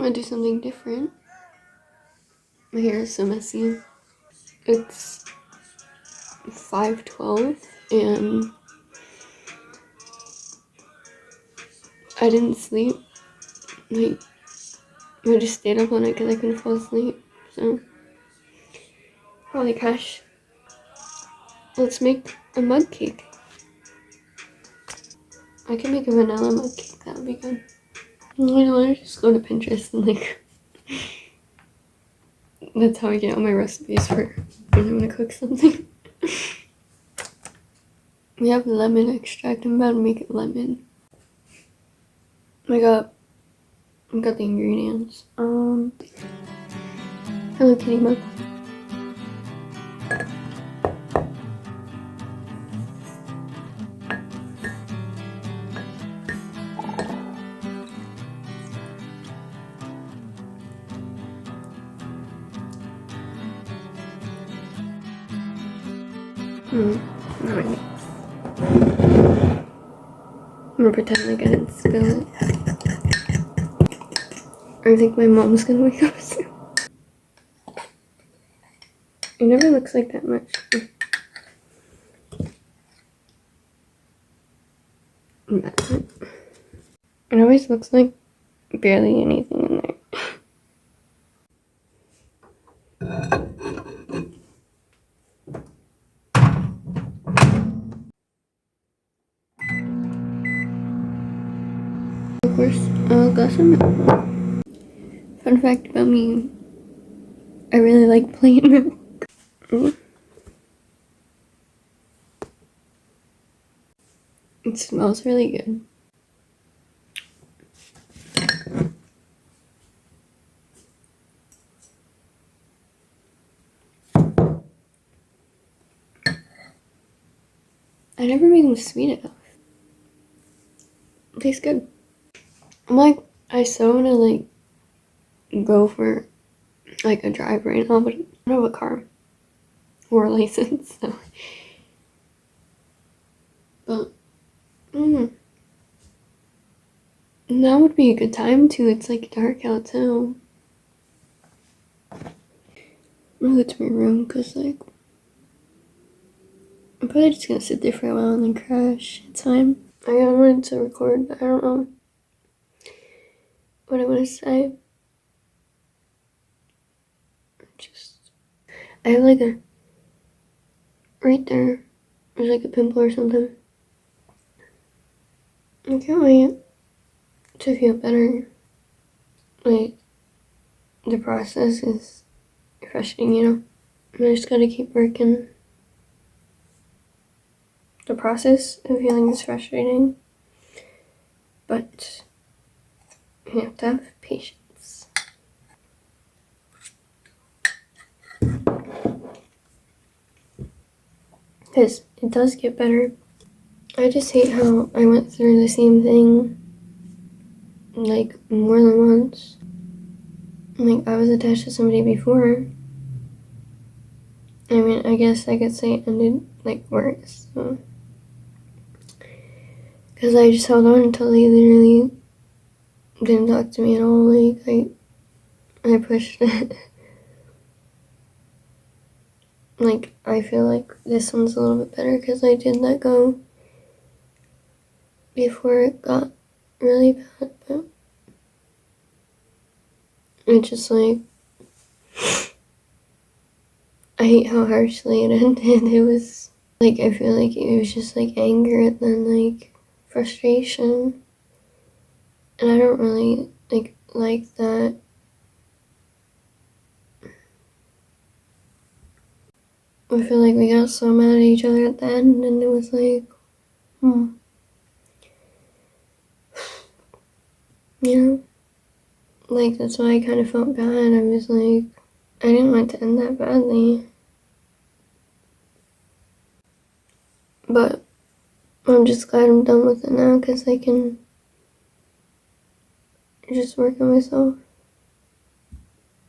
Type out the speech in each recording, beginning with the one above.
want to do something different. My hair is so messy. It's 5:12 and I didn't sleep. Like, I just stayed up on it because I couldn't fall asleep. So, holy gosh. Let's make a mug cake. I can make a vanilla mug cake. That would be good. I want to just go to Pinterest and like, that's how I get all my recipes for when I want to cook something. We have lemon extract. I'm about to make it lemon. I got the ingredients. Hello Kitty mug. Alright. I'm gonna pretend like I didn't spill it. I think my mom's gonna wake up soon. It never looks like that much. It always looks like barely anything in there. Of course, I'll go some. Fun fact about me, I really like plain milk. It smells really good. I never made them sweet enough. It tastes good. I'm like, I so wanna like go for like a drive right now, but I don't have a car or a license, so. But, now would be a good time too. It's like dark out too. I'm gonna go to my room because like, I'm probably just gonna sit there for a while and then crash. It's fine. I wanted to record, but I don't know what I want to say. I have like a, right there, there's like a pimple or something. I can't wait to feel better. Like, the process is frustrating, you know? I just gotta keep working. The process of healing is frustrating, but you have to have patience. Because it does get better. I just hate how I went through the same thing like more than once. Like, I was attached to somebody before. I mean, I guess I could say it ended like worse. So. Because I just held on until they literally didn't talk to me at all. Like, I pushed it. Like, I feel like this one's a little bit better because I did let go before it got really bad, but it's just like, I hate how harshly it ended. It was like, I feel like it was just like anger and then like frustration, and I don't really like that. I feel like we got so mad at each other at the end, and it was like, you know, like, that's why I kind of felt bad. I was like, I didn't want it to end that badly, but I'm just glad I'm done with it now because I can just work on myself.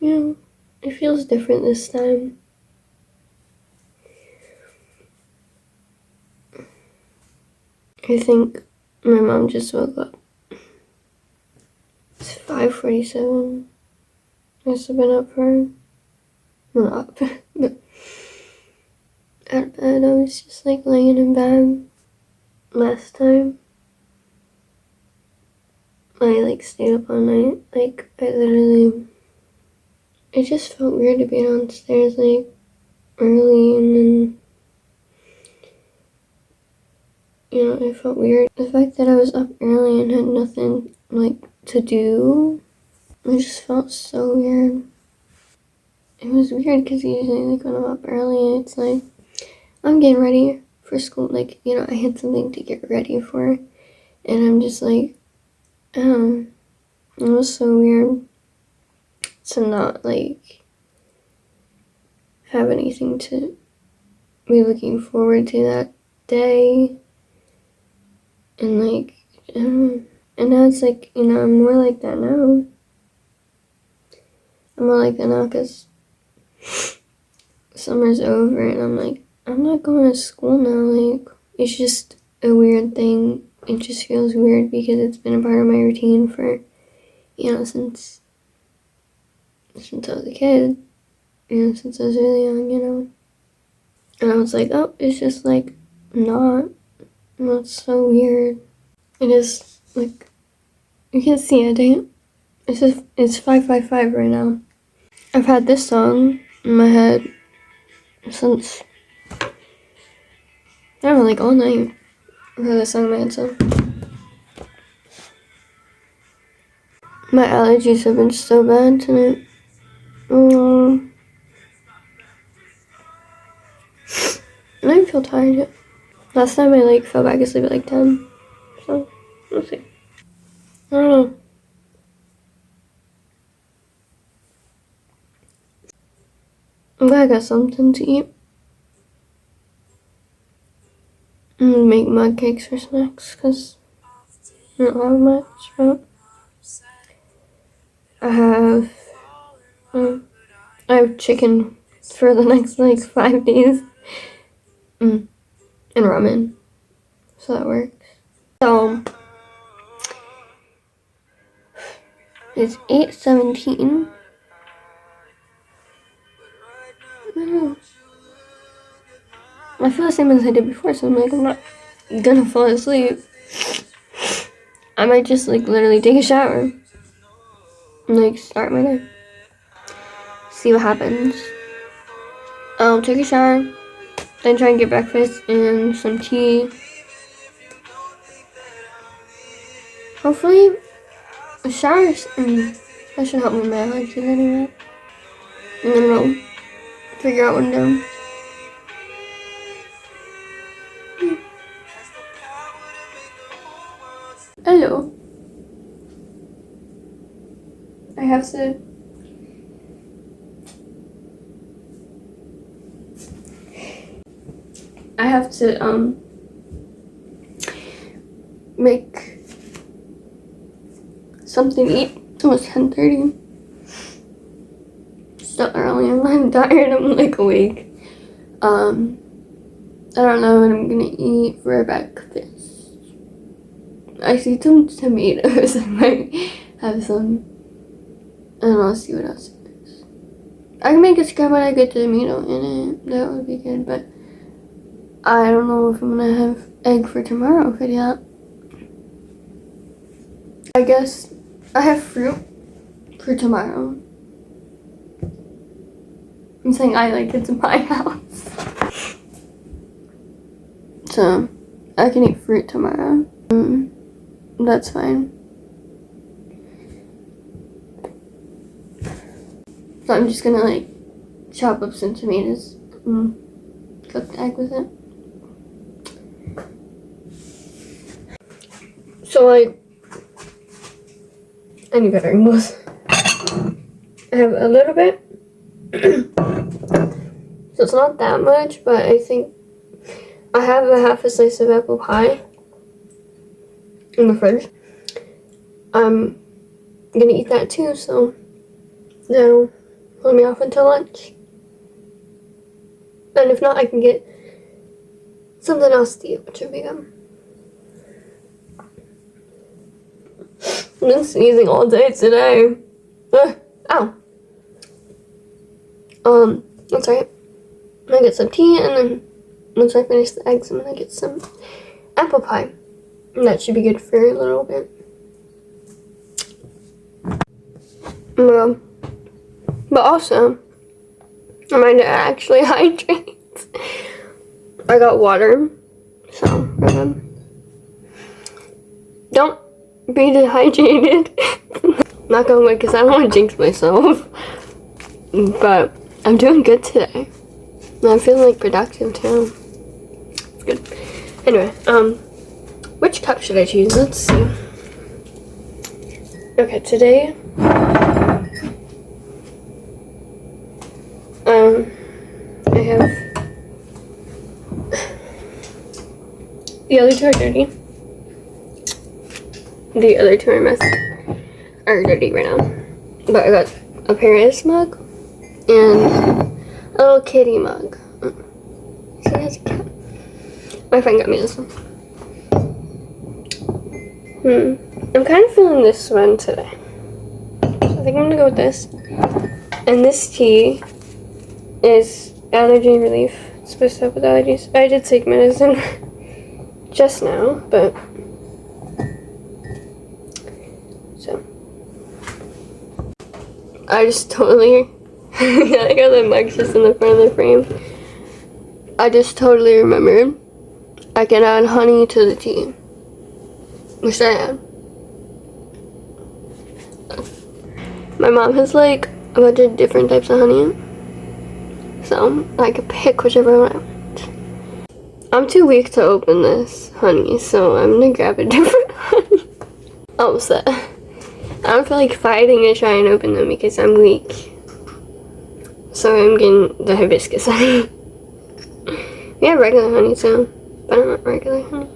You know, it feels different this time. I think my mom just woke up. It's 5:47. I must have been up for, well, not up, but out of bed. I was just like laying in bed last time. I like stayed up all night. Like it just felt weird to be downstairs like early, and then, you know, it felt weird. The fact that I was up early and had nothing like to do, it just felt so weird. It was weird because usually like when I'm up early, it's like I'm getting ready for school. Like, you know, I had something to get ready for, and I'm just like, it was so weird to not like have anything to be looking forward to that day. And like, and now it's like, you know, I'm more like that now. I'm more like that now because summer's over and I'm like, I'm not going to school now. Like, it's just a weird thing. It just feels weird because it's been a part of my routine for, you know, since I was a kid, you know, since I was really young, you know. And I was like, oh, it's just like not. And that's so weird. It is like, you can see it. It's 555 right now. I've had this song in my head since, I don't know, like all night. I've had this song in my head, so. My allergies have been so bad tonight. I don't feel tired yet. Last time I like fell back asleep at like 10. So, we'll see. I don't know. I'm glad I got something to eat. I'm gonna make mug cakes for snacks because I don't have much, but I have, I have chicken for the next like 5 days. And ramen. So that works. So, it's 8:17. I feel the same as I did before, so I'm like, I'm not gonna fall asleep. I might just like literally take a shower and like start my day. See what happens. Take a shower, then try and get breakfast and some tea. Hopefully, a shower, that should help me with my allergies anyway. And then we'll figure out what I'm doing. Hello. I have to make something to eat. It's almost 10:30. Still early and I'm tired. I'm like awake. I don't know what I'm gonna eat for breakfast. I see some tomatoes. I might have some. And I'll see what else it is. I can make a scrambled egg with tomato in it. That would be good, but I don't know if I'm gonna have egg for tomorrow for that. I guess I have fruit for tomorrow. I'm saying I like it's my house. So I can eat fruit tomorrow. That's fine. So I'm just gonna like chop up some tomatoes and cook the egg with it. So like, I need better English. I have a little bit. So it's not that much, but I think I have a half a slice of apple pie in the fridge. I'm gonna eat that too, so that'll let me off until lunch. And if not, I can get something else to eat, which would be good. I've been sneezing all day today. Ow. That's right. I'm gonna get some tea, and then once I finish the eggs, I'm gonna get some apple pie. And that should be good for a little bit. But also, I'm trying to actually hydrate. I got water, so don't be dehydrated. Not gonna wait because I don't want to jinx myself. But I'm doing good today. And I'm feeling like productive too. It's good. Anyway, which cup should I choose? Let's see. Okay, today I have the other two are dirty. The other two are dirty right now. But I got a Paris mug and a little kitty mug. See, that's a cat. My friend got me this one. I'm kind of feeling this one today. So I think I'm gonna go with this. And this tea is allergy relief. It's supposed to help with allergies. I did take medicine just now, but so I just totally I got the mug just in the front of the frame. I just totally remembered I can add honey to the tea, which I add. My mom has like a bunch of different types of honey, so I could pick whichever one I want. I'm too weak to open this honey, so I'm gonna grab a different honey. Almost there. I don't feel like fighting to try and open them because I'm weak. So I'm getting the hibiscus honey. We have regular honey too, but I don't want regular honey.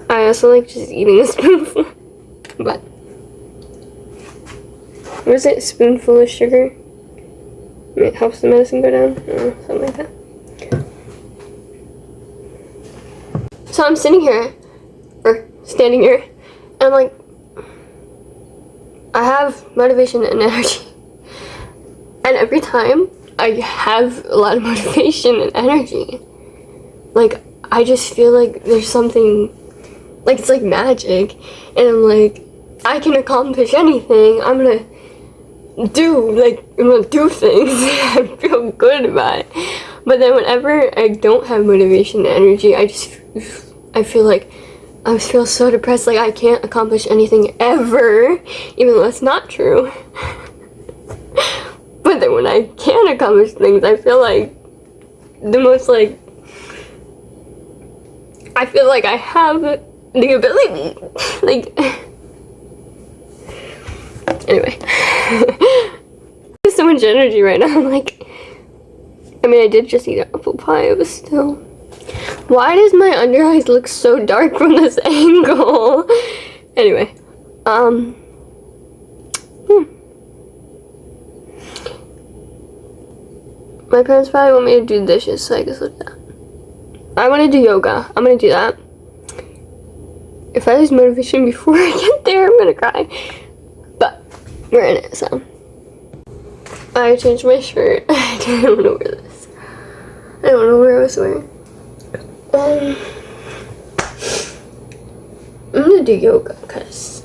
I also like just eating a spoonful, but what is it? A spoonful of sugar? It helps the medicine go down? Or something like that. So I'm sitting here, or standing here, and I'm like, I have motivation and energy. And every time I have a lot of motivation and energy, like, I just feel like there's something, like, it's like magic. And I'm like, I can accomplish anything. I'm gonna do things. I feel good about it. But then whenever I don't have motivation and energy, I feel like I feel so depressed, like I can't accomplish anything ever, even though that's not true. But then when I can accomplish things, I feel like the most, like, I feel like I have the ability, like, anyway. There's so much energy right now. I'm like, I mean, I did just eat apple pie, but still. Why does my under eyes look so dark from this angle? Anyway, my parents probably want me to do dishes, so I guess I'll do that. I want to do yoga. I'm gonna do that. If I lose motivation before I get there, I'm gonna cry. But we're in it, so. I changed my shirt. I didn't want to wear this. I don't know where I was wearing. I'm gonna do yoga because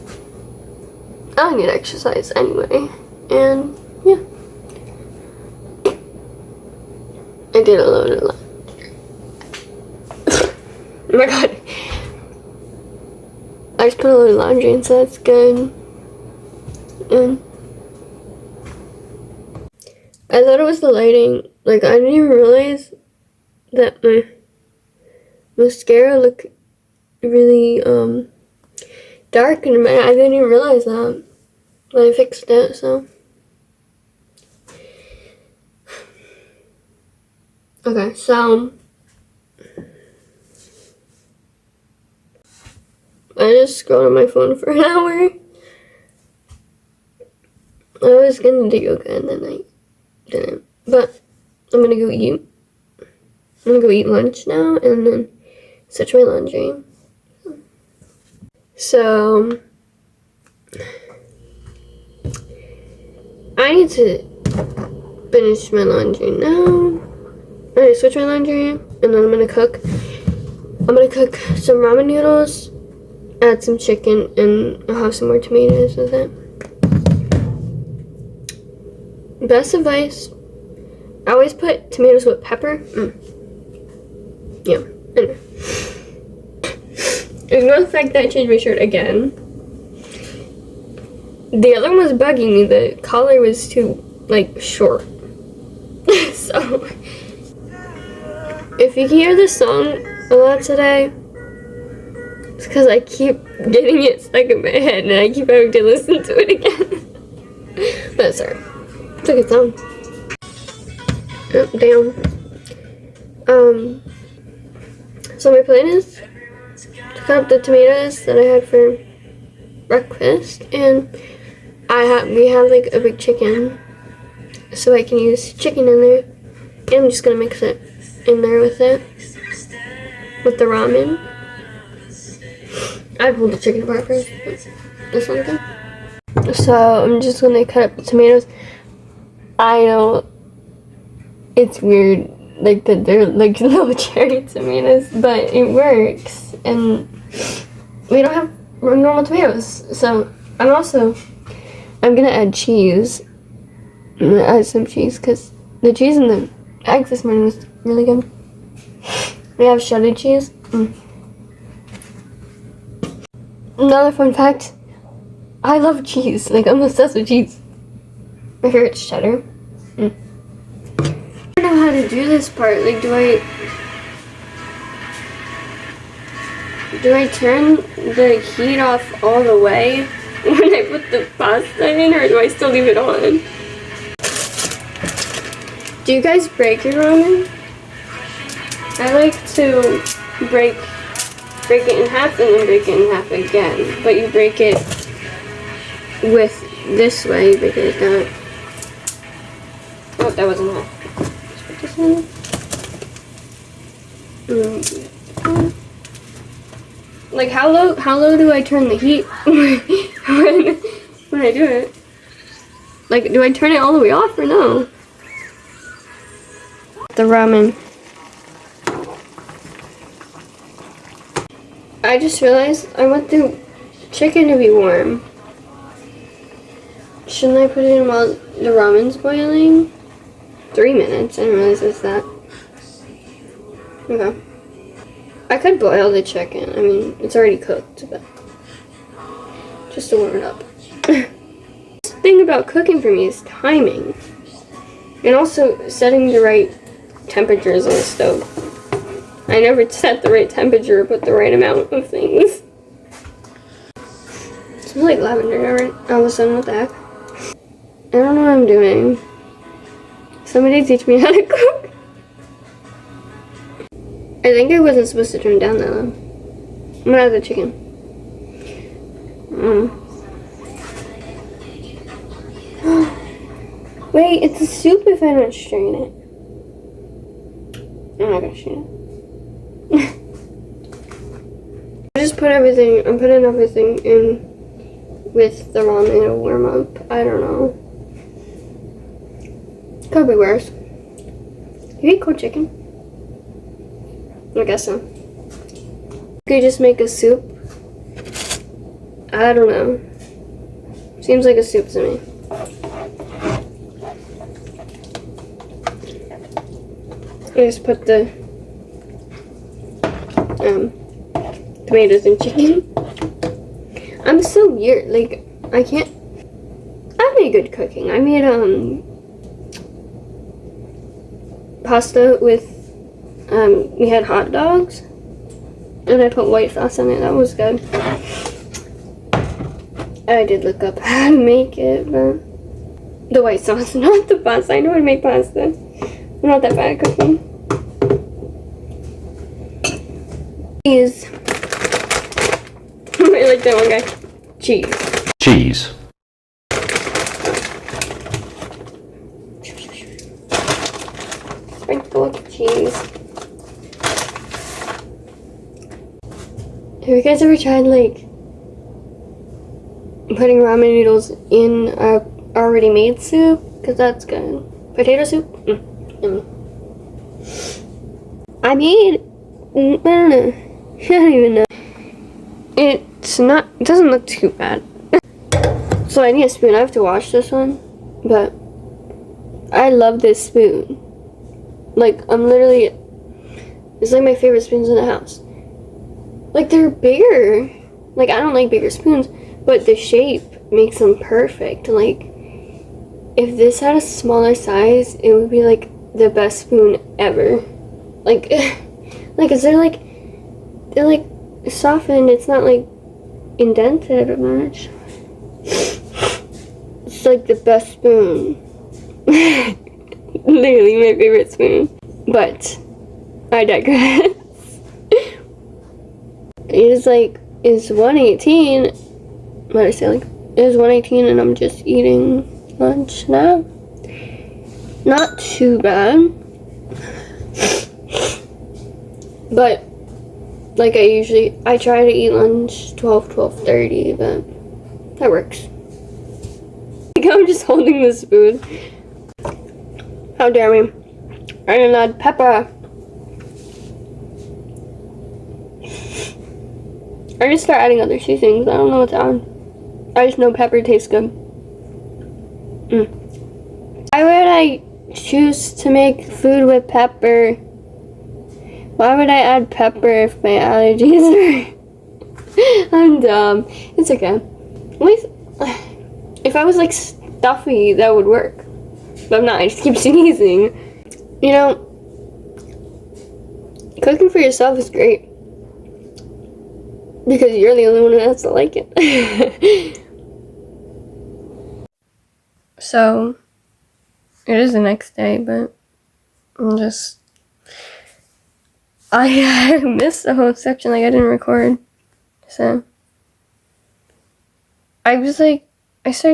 I need exercise anyway. And yeah. I did a load of laundry. Oh my god. I just put a load of laundry in, so that's good. And I thought it was the lighting. Like, I didn't even realize that my mascara looked really dark in my eye. I didn't even realize that when I fixed it, so. Okay, so I just scrolled on my phone for an hour. I was gonna do yoga and then I didn't. But I'm gonna go eat. I'm gonna go eat lunch now and then switch my laundry. So I need to finish my laundry now. I'm gonna switch my laundry and then I'm gonna cook. I'm gonna cook some ramen noodles, add some chicken, and I'll have some more tomatoes with it. Best advice, I always put tomatoes with pepper. Yeah, anyway. Ignore the fact that I changed my shirt again. The other one was bugging me. The collar was too, like, short. So, if you can hear this song a lot today, it's because I keep getting it stuck in my head and I keep having to listen to it again. But sorry. It's a good song. Oh, damn. So my plan is to cut up the tomatoes that I had for breakfast, and we have like a big chicken, so I can use chicken in there, and I'm just gonna mix it in there with the ramen. I pulled the chicken apart first, but this one thing. So I'm just gonna cut up the tomatoes. I know it's weird, like that they're like little cherry tomatoes, but it works, and we don't have normal tomatoes. So I'm gonna add cheese. I'm gonna add some cheese because the cheese in the eggs this morning was really good. We have shredded cheese. Another fun fact, I love cheese. Like, I'm obsessed with cheese. My favorite's cheddar. I don't know how to do this part. Like, do I turn the heat off all the way when I put the pasta in, or do I still leave it on? Do you guys break your ramen? I like to break it in half and then break it in half again. But you break it with this way, you break it like that. Oh, that wasn't half. Let's put this in. Like, how low do I turn the heat when I do it? Like, do I turn it all the way off or no? The ramen. I just realized I want the chicken to be warm. Shouldn't I put it in while the ramen's boiling? 3 minutes. I didn't realize it's that. Okay. I could boil the chicken. I mean, it's already cooked, but just to warm it up. The thing about cooking for me is timing. And also setting the right temperatures on the stove. I never set the right temperature or put the right amount of things. It smells like lavender all of a sudden. What the heck? I don't know what I'm doing. Somebody teach me how to cook. I think I wasn't supposed to turn down that low. I'm gonna add the chicken. Wait, it's a soup if I don't strain it. I'm not gonna strain it. I'm putting everything in with the ramen to warm up. I don't know. Could be worse. You eat cold chicken? I guess so. Could you just make a soup? I don't know. Seems like a soup to me. I just put the tomatoes and chicken. I'm so weird. Like, I made good cooking. I made pasta with we had hot dogs and I put white sauce on it. That was good. I did look up how to make it, but the white sauce, not the pasta. I know how to make pasta. I'm not that bad at cooking. Cheese. I like that one guy. Cheese. Cheese. Sprinkle of cheese. Have you guys ever tried, like, putting ramen noodles in a already made soup, because that's good. Potato soup? I made, I don't know. I don't even know. It doesn't look too bad. So I need a spoon. I have to wash this one, but I love this spoon. Like, it's like my favorite spoons in the house. Like, they're bigger. Like, I don't like bigger spoons, but the shape makes them perfect. Like, if this had a smaller size, it would be like the best spoon ever. Like, cause they're like softened. It's not like indented much. It's like the best spoon. Literally my favorite spoon. But I digress. It's 1:18. What did I say? Like, it is 1:18 and I'm just eating lunch now. Not too bad. But like I try to eat lunch 12:30, but that works. Like, I'm just holding the spoon. How dare me? I didn't add pepper. I just start adding other seasonings. I don't know what to add. I just know pepper tastes good. Why would I choose to make food with pepper? Why would I add pepper if my allergies are... I'm dumb. It's okay. At least, if I was like stuffy, that would work. But I'm not. I just keep sneezing. You know, cooking for yourself is great. Because you're the only one who has to like it. So, it is the next day, but I missed the whole section, like I didn't record. So, I started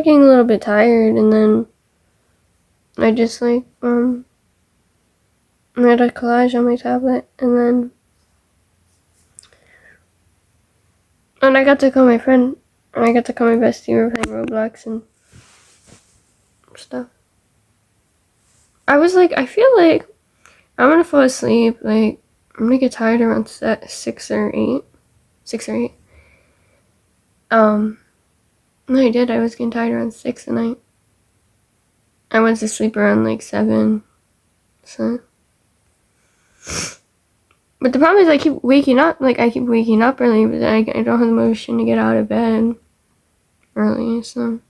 getting a little bit tired, and then I just made a collage on my tablet, and I got to call my friend, and I got to call my bestie. We were playing Roblox and stuff. I feel like I'm gonna fall asleep. Like, I'm gonna get tired around 6 or 8. No, I did. I was getting tired around 6, and I went to sleep around like 7. So, but the problem is I keep waking up. Like, I keep waking up early, but I don't have the motivation to get out of bed early. So,